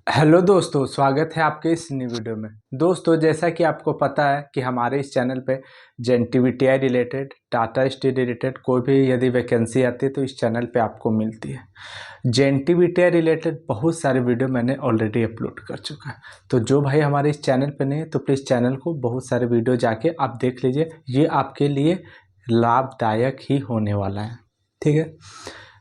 Hello दोस्तों, स्वागत है आपके इस नई वीडियो में। दोस्तों, जैसा कि आपको पता है कि हमारे इस चैनल पे जेएनटीवीटीआई रिलेटेड, टाटा स्टील रिलेटेड कोई भी यदि वैकेंसी आती है तो इस चैनल पे आपको मिलती है। जेएनटीवीटीआई रिलेटेड बहुत सारे वीडियो मैंने ऑलरेडी अपलोड कर चुका है। तो जो भाई हमारे इस चैनल पे नहीं है तो प्लीज़ चैनल को बहुत सारे वीडियो जाके आप देख लीजिए, ये आपके लिए लाभदायक ही होने वाला है। ठीक है,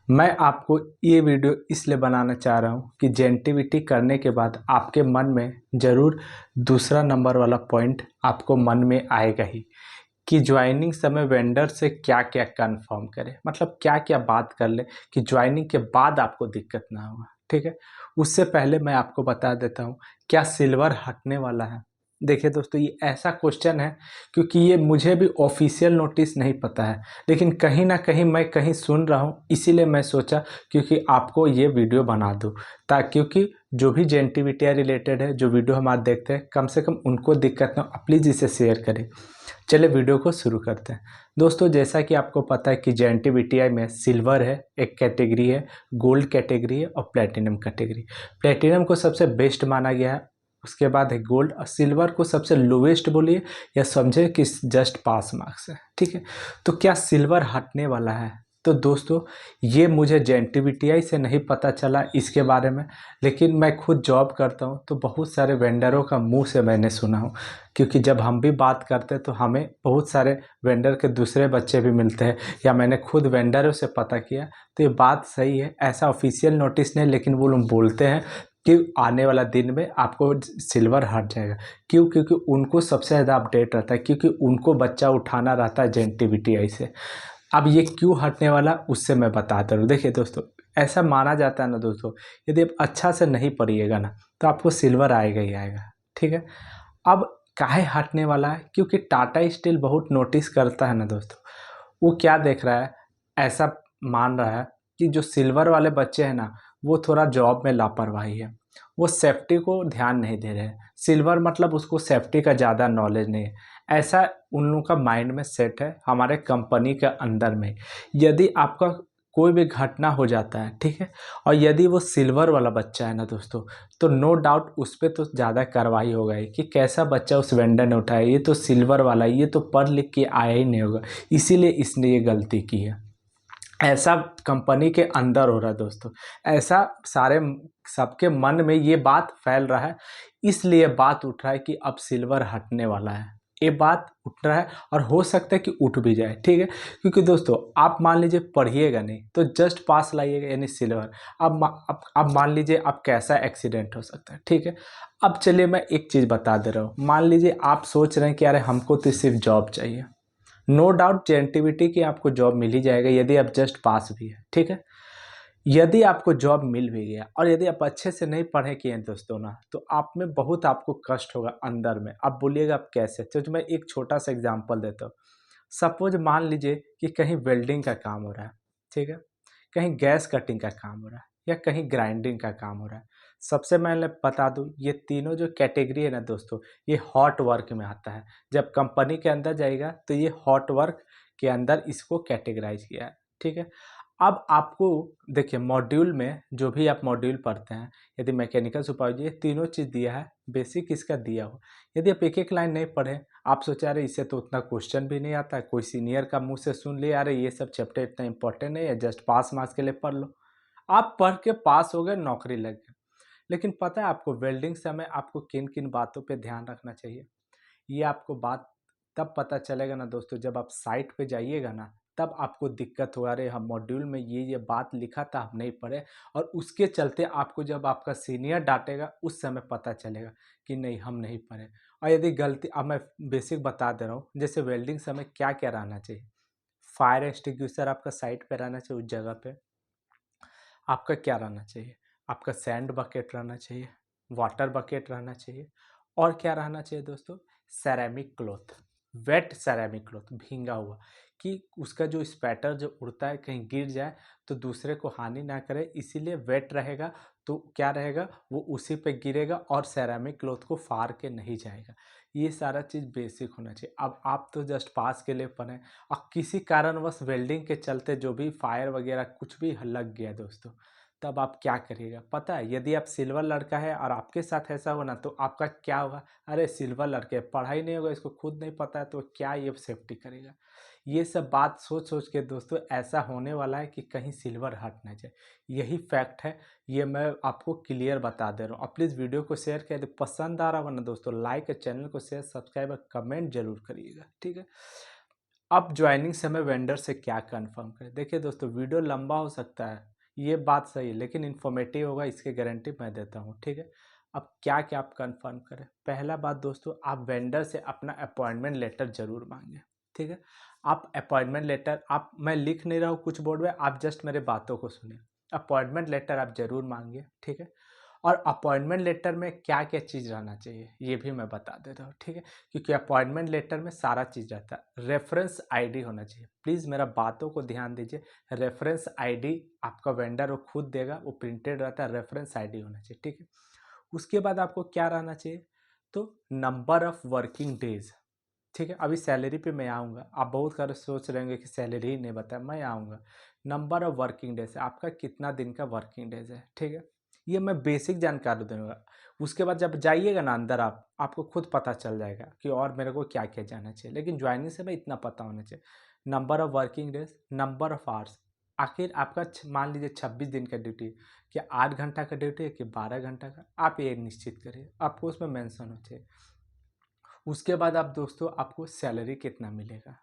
मैं आपको ये वीडियो इसलिए बनाना चाह रहा हूँ कि जेएनटीवीटी करने के बाद आपके मन में ज़रूर दूसरा नंबर वाला पॉइंट आपको मन में आएगा ही कि ज्वाइनिंग समय वेंडर से क्या क्या कंफर्म करें, मतलब क्या क्या बात कर ले कि ज्वाइनिंग के बाद आपको दिक्कत ना होगा। ठीक है, उससे पहले मैं आपको बता देता हूँ क्या सिल्वर हटने वाला है। देखिए दोस्तों, ये ऐसा क्वेश्चन है क्योंकि ये मुझे भी ऑफिशियल नोटिस नहीं पता है, लेकिन कहीं ना कहीं मैं कहीं सुन रहा हूँ, इसीलिए मैं सोचा क्योंकि आपको ये वीडियो बना दूँ ताकि क्योंकि जो भी जेएनटीवीटीआई रिलेटेड है, जो वीडियो हमारे देखते हैं, कम से कम उनको दिक्कत ना हो। प्लीज़ इसे शेयर करें। चलिए वीडियो को शुरू करते हैं। दोस्तों, जैसा कि आपको पता है कि जेएनटीवीटीआई में सिल्वर है एक कैटेगरी है, गोल्ड कैटेगरी है और प्लेटिनम कैटेगरी। प्लेटिनम को सबसे बेस्ट माना गया है, उसके बाद है गोल्ड, और सिल्वर को सबसे लोवेस्ट बोलिए या समझे कि जस्ट पास मार्क्स है। ठीक है, तो क्या सिल्वर हटने वाला है? तो दोस्तों, ये मुझे जेएनटीवीटीआई से नहीं पता चला इसके बारे में, लेकिन मैं खुद जॉब करता हूँ तो बहुत सारे वेंडरों का मुंह से मैंने सुना हूँ, क्योंकि जब हम भी बात करते हैं तो हमें बहुत सारे वेंडर के दूसरे बच्चे भी मिलते हैं, या मैंने खुद वेंडरों से पता किया। तो ये बात सही है, ऐसा ऑफिशियल नोटिस नहीं, लेकिन वो लोग बोलते हैं कि आने वाला दिन में आपको सिल्वर हट जाएगा। क्यों? क्योंकि उनको सबसे ज़्यादा अपडेट रहता है, क्योंकि उनको बच्चा उठाना रहता है जेएनटीवीटीआई से। अब ये क्यों हटने वाला उससे मैं बताता हूँ। देखिए दोस्तों, ऐसा माना जाता है ना दोस्तों, यदि आप अच्छा से नहीं पढ़िएगा ना तो आपको सिल्वर आएगा ही आएगा। ठीक है, अब काहे हटने वाला है? क्योंकि टाटा स्टील बहुत नोटिस करता है ना दोस्तों, वो क्या देख रहा है, ऐसा मान रहा है कि जो सिल्वर वाले बच्चे हैं ना, वो थोड़ा जॉब में लापरवाही है, वो सेफ्टी को ध्यान नहीं दे रहे हैं। सिल्वर मतलब उसको सेफ्टी का ज़्यादा नॉलेज नहीं है, ऐसा उन लोगों का माइंड में सेट है हमारे कंपनी के अंदर में। यदि आपका कोई भी घटना हो जाता है, ठीक है, और यदि वो सिल्वर वाला बच्चा है ना दोस्तों, तो नो डाउट उस पर तो ज़्यादा कार्रवाई होगा ही कि कैसा बच्चा उस वेंडर ने उठाया, ये तो सिल्वर वाला है, ये तो पढ़ लिख के आया ही नहीं होगा, इसीलिए इसने ये गलती की है। ऐसा कंपनी के अंदर हो रहा है दोस्तों, ऐसा सारे सबके मन में ये बात फैल रहा है, इसलिए बात उठ रहा है कि अब सिल्वर हटने वाला है। ये बात उठ रहा है और हो सकता है कि उठ भी जाए। ठीक है, क्योंकि दोस्तों आप मान लीजिए पढ़िएगा नहीं तो जस्ट पास लाइएगा यानी सिल्वर। अब मान लीजिए आप कैसा एक्सीडेंट हो सकता है। ठीक है, अब चलिए मैं एक चीज़ बता दे रहा हूँ। मान लीजिए आप सोच रहे हैं कि अरे हमको तो सिर्फ जॉब चाहिए, नो डाउट जेएनटीवीटी की आपको जॉब मिल ही जाएगा यदि आप जस्ट पास भी है। ठीक है, यदि आपको जॉब मिल भी गया और यदि आप अच्छे से नहीं पढ़े किए हैं दोस्तों ना, तो आप में बहुत आपको कष्ट होगा अंदर में। आप बोलिएगा आप कैसे? तो मैं एक छोटा सा एग्जांपल देता हूँ। सपोज मान लीजिए कि कहीं वेल्डिंग का काम हो रहा है, ठीक है, कहीं गैस कटिंग का काम हो रहा है, या कहीं ग्राइंडिंग का काम हो रहा है। सबसे मैं बता दूं, ये तीनों जो कैटेगरी है ना दोस्तों, ये हॉट वर्क में आता है। जब कंपनी के अंदर जाएगा तो ये हॉट वर्क के अंदर इसको कैटेगराइज किया है। ठीक है, अब आपको देखिए मॉड्यूल में जो भी आप मॉड्यूल पढ़ते हैं, यदि मैकेनिकल सुपरवाइजर, ये तीनों चीज़ दिया है, बेसिक इसका दिया हो। यदि आप एक एक लाइन नहीं पढ़े, आप सोचा रहे इससे तो उतना क्वेश्चन भी नहीं आता है, कोई सीनियर का मुंह से सुन लिया अरे ये सब चैप्टर इतना इंपॉर्टेंट नहीं है, जस्ट पास मार्क्स के लिए पढ़ लो। आप पढ़ के पास हो गए, नौकरी लग गई। लेकिन पता है आपको वेल्डिंग समय आपको किन किन बातों पे ध्यान रखना चाहिए? ये आपको बात तब पता चलेगा ना दोस्तों, जब आप साइट पे जाइएगा ना, तब आपको दिक्कत होगा, अरे हम मॉड्यूल में ये बात लिखा था हम नहीं पढ़े, और उसके चलते आपको जब आपका सीनियर डांटेगा उस समय पता चलेगा कि नहीं हम नहीं पढ़े। और यदि गलती, अब मैं बेसिक बता दे रहा हूँ, जैसे वेल्डिंग समय क्या क्या रहना चाहिए। फायर एक्सटिंग्विशर आपका साइट पे रहना चाहिए, उस जगह पे आपका क्या रहना चाहिए, आपका सैंड बकेट रहना चाहिए, वाटर बकेट रहना चाहिए, और क्या रहना चाहिए दोस्तों, ceramic cloth, wet ceramic cloth, भींगा हुआ, कि उसका जो स्पैटर जो उड़ता है कहीं गिर जाए तो दूसरे को हानि ना करे, इसीलिए वेट रहेगा तो क्या रहेगा, वो उसी पे गिरेगा और सेरेमिक क्लॉथ को फाड़ के नहीं जाएगा। ये सारा चीज़ बेसिक होना चाहिए। अब आप तो जस्ट पास के लिए पढ़े और किसी कारणवश वेल्डिंग के चलते जो भी फायर वगैरह कुछ भी लग गया दोस्तों, तब आप क्या करिएगा पता है? यदि आप सिल्वर लड़का है और आपके साथ ऐसा हो ना, तो आपका क्या होगा, अरे सिल्वर लड़के पढ़ाई नहीं होगा, इसको खुद नहीं पता है तो क्या ये सेफ्टी करेगा। ये सब बात सोच सोच के दोस्तों ऐसा होने वाला है कि कहीं सिल्वर हट ना जाए, यही फैक्ट है। ये मैं आपको क्लियर बता दे रहा हूँ। अब प्लीज़ वीडियो को शेयर कर दे, पसंद आ रहा हो ना दोस्तों लाइक, चैनल को शेयर, सब्सक्राइब और कमेंट जरूर करिएगा, ठीक है। अब ज्वाइनिंग समय वेंडर से क्या कंफर्म करें। देखिए दोस्तों, वीडियो लंबा हो सकता है, ये बात सही है, लेकिन इन्फॉर्मेटिव होगा इसकी गारंटी मैं देता हूँ, ठीक है। अब क्या क्या आप कंफर्म करें। पहला बात दोस्तों, आप वेंडर से अपना अपॉइंटमेंट लेटर जरूर मांगे, ठीक है। आप अपॉइंटमेंट लेटर, आप, मैं लिख नहीं रहा हूँ कुछ बोर्ड में, आप जस्ट मेरे बातों को सुनिए। अपॉइंटमेंट लेटर आप जरूर मांगिए, ठीक है। और अपॉइंटमेंट लेटर में क्या क्या चीज़ रहना चाहिए ये भी मैं बता देता हूँ, ठीक है। क्योंकि अपॉइंटमेंट लेटर में सारा चीज़ रहता है। रेफरेंस आईडी होना चाहिए, प्लीज़ मेरा बातों को ध्यान दीजिए। रेफरेंस आईडी आपका वेंडर वो खुद देगा, वो प्रिंटेड रहता है, रेफरेंस आईडी होना चाहिए, ठीक है। उसके बाद आपको क्या रहना चाहिए, तो नंबर ऑफ वर्किंग डेज, ठीक है। अभी सैलरी पे मैं आऊँगा, आप बहुत सारे सोच रहे होंगे कि सैलरी ही नहीं बताया, मैं आऊँगा। नंबर ऑफ वर्किंग डेज, आपका कितना दिन का वर्किंग डेज है, ठीक है। ये मैं बेसिक जानकारी दूंगा। उसके बाद जब जाइएगा ना अंदर, आपको खुद पता चल जाएगा कि और मेरे को क्या क्या जानना चाहिए, लेकिन ज्वाइनिंग से मैं इतना पता होना चाहिए। Number of working days, number of hours, आखिर आपका मान लीजिए 26 दिन का ड्यूटी है, क्या 8 घंटा का ड्यूटी है कि 12 घंटा का, आप ये निश्चित करिए, आपको उसमें मेंशन हो चाहिए। उसके बाद आप दोस्तों, आपको सैलरी कितना मिलेगा,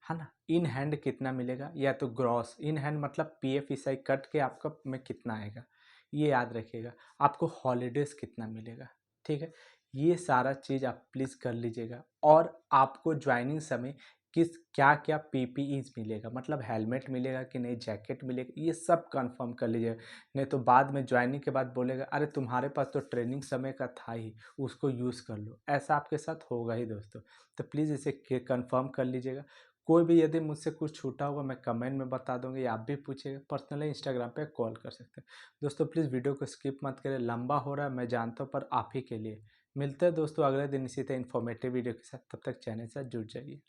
है ना, इन हैंड कितना मिलेगा, या तो ग्रॉस, इन हैंड मतलब पीएफ ईएसआई कट के आपका में कितना आएगा, ये याद रखिएगा। आपको हॉलीडेज कितना मिलेगा, ठीक है। ये सारा चीज़ आप प्लीज़ कर लीजिएगा। और आपको ज्वाइनिंग समय किस क्या क्या पीपीईज मिलेगा, मतलब हेलमेट मिलेगा कि नहीं, जैकेट मिलेगा, ये सब कंफर्म कर लीजिएगा। नहीं तो बाद में ज्वाइनिंग के बाद बोलेगा अरे तुम्हारे पास तो ट्रेनिंग समय का था ही, उसको यूज़ कर लो, ऐसा आपके साथ होगा ही दोस्तों। तो प्लीज़ इसे कंफर्म कर लीजिएगा। कोई भी यदि मुझसे कुछ छूटा होगा मैं कमेंट में बता दूंगा, या आप भी पूछिएगा, पर्सनली इंस्टाग्राम पे कॉल कर सकते हैं। दोस्तों प्लीज़ वीडियो को स्किप मत करें, लंबा हो रहा है मैं जानता हूँ, पर आप ही के लिए। मिलते हैं दोस्तों अगले दिन इसी तरह इन्फॉर्मेटिव वीडियो के साथ, तब तक चैनल से जुड़ जाइए।